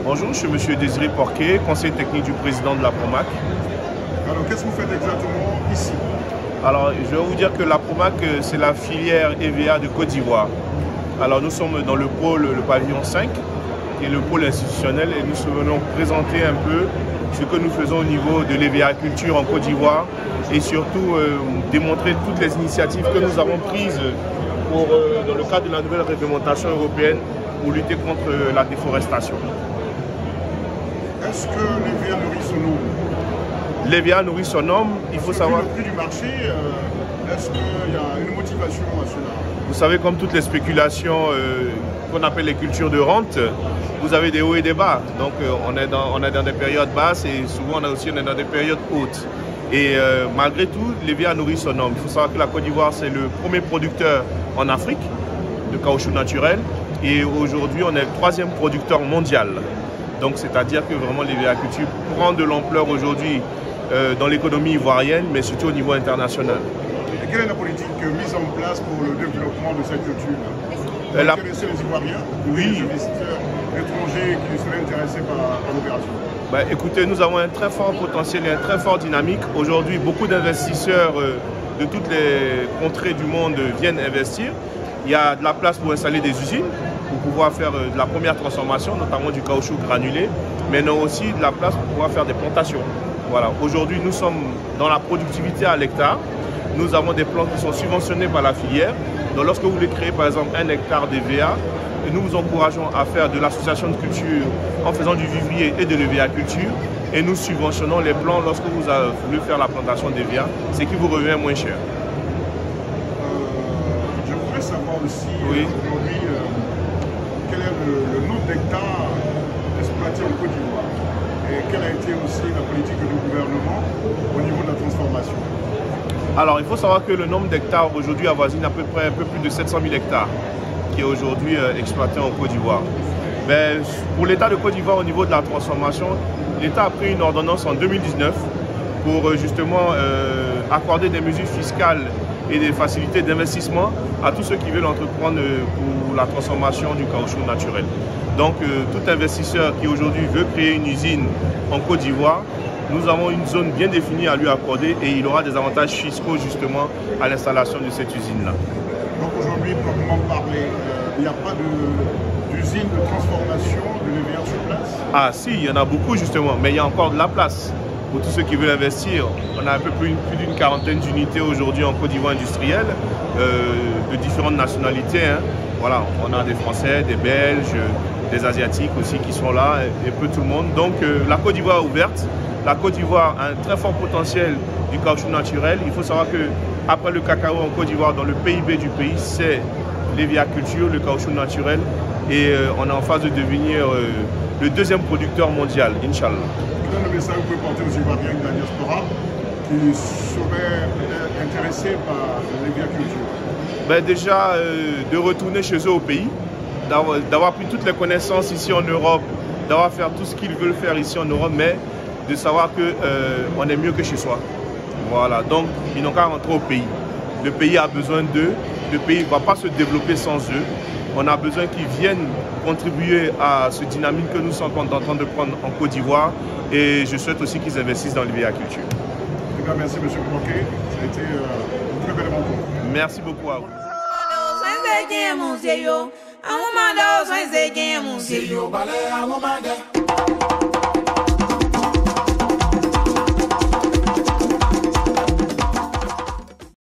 Bonjour, je suis M. Désiré Porquet, conseiller technique du président de la Promac. Alors, qu'est-ce que vous faites exactement ici? Alors, je vais vous dire que la Promac, c'est la filière EVA de Côte d'Ivoire. Alors, nous sommes dans le pôle, le pavillon 5, qui est le pôle institutionnel, et nous venons présenter un peu ce que nous faisons au niveau de l'EVA culture en Côte d'Ivoire et surtout démontrer toutes les initiatives que nous avons prises dans le cadre de la nouvelle réglementation européenne pour lutter contre la déforestation. Est-ce que l'EVA nourrit son homme? L'EVA nourrit son homme, il faut savoir... Le prix du marché, est-ce qu'il y a une motivation à cela? Vous savez, comme toutes les spéculations qu'on appelle les cultures de rente, vous avez des hauts et des bas. Donc on est dans des périodes basses et souvent on est dans des périodes hautes. Et malgré tout, l'EVA nourrit son homme. Il faut savoir que la Côte d'Ivoire, c'est le premier producteur en Afrique de caoutchouc naturel. Et aujourd'hui, on est le 3e producteur mondial. Donc c'est-à-dire que vraiment l'EVA culture prend de l'ampleur aujourd'hui dans l'économie ivoirienne, mais surtout au niveau international. Et quelle est la politique mise en place pour le développement de cette culture? Vous intéressez les Ivoiriens ou les investisseurs étrangers qui seraient intéressés par l'opération? Écoutez, nous avons un très fort potentiel et un très fort dynamique. Aujourd'hui, beaucoup d'investisseurs de toutes les contrées du monde viennent investir. Il y a de la place pour installer des usines, pour pouvoir faire de la première transformation, notamment du caoutchouc granulé, mais non aussi de la place pour pouvoir faire des plantations. Voilà. Aujourd'hui, nous sommes dans la productivité à l'hectare. Nous avons des plants qui sont subventionnés par la filière. Donc lorsque vous voulez créer par exemple 1 hectare d'EVA, nous vous encourageons à faire de l'association de culture en faisant du vivrier et de l'EVA culture. Et nous subventionnons les plants lorsque vous voulez faire la plantation d'EVA, ce qui vous revient moins cher. Je voudrais savoir aussi aujourd'hui quel est le nombre d'hectares exploités en Côte d'Ivoire et quelle a été aussi la politique du gouvernement au niveau de la transformation. Alors, il faut savoir que le nombre d'hectares aujourd'hui avoisine à peu près un peu plus de 700 000 hectares qui est aujourd'hui exploité en Côte d'Ivoire. Mais pour l'État de Côte d'Ivoire, au niveau de la transformation, l'État a pris une ordonnance en 2019 pour justement accorder des mesures fiscales et des facilités d'investissement à tous ceux qui veulent entreprendre pour la transformation du caoutchouc naturel. Donc, tout investisseur qui aujourd'hui veut créer une usine en Côte d'Ivoire, nous avons une zone bien définie à lui accorder et il aura des avantages fiscaux justement à l'installation de cette usine-là. Donc aujourd'hui, proprement parler, il n'y a pas d'usine de transformation de l'EVA sur place? Ah si, il y en a beaucoup justement, mais il y a encore de la place pour tous ceux qui veulent investir. On a un peu plus d'une quarantaine d'unités aujourd'hui en Côte d'Ivoire industrielle, de différentes nationalités. Hein. Voilà, on a des Français, des Belges, des Asiatiques aussi qui sont là, et peu tout le monde. Donc la Côte d'Ivoire est ouverte. La Côte d'Ivoire a un très fort potentiel du caoutchouc naturel. Il faut savoir qu'après le cacao en Côte d'Ivoire, dans le PIB du pays, c'est l'EVA culture, le caoutchouc naturel. Et on est en phase de devenir le 2e producteur mondial, Inch'Allah. Quel est le message que vous pouvez porter aux Ivoiriens de la diaspora qui seraient peut-être intéressés par l'EVA culture? Déjà, de retourner chez eux au pays, d'avoir pris toutes les connaissances ici en Europe, d'avoir fait tout ce qu'ils veulent faire ici en Europe, mais de savoir qu'on est mieux que chez soi. Voilà, donc ils n'ont qu'à rentrer au pays. Le pays a besoin d'eux, le pays ne va pas se développer sans eux. On a besoin qu'ils viennent contribuer à ce dynamique que nous sommes en train de prendre en Côte d'Ivoire et je souhaite aussi qu'ils investissent dans l'EVA culture. Merci M. Porquet, ça a été une très belle rencontre. Merci beaucoup à vous.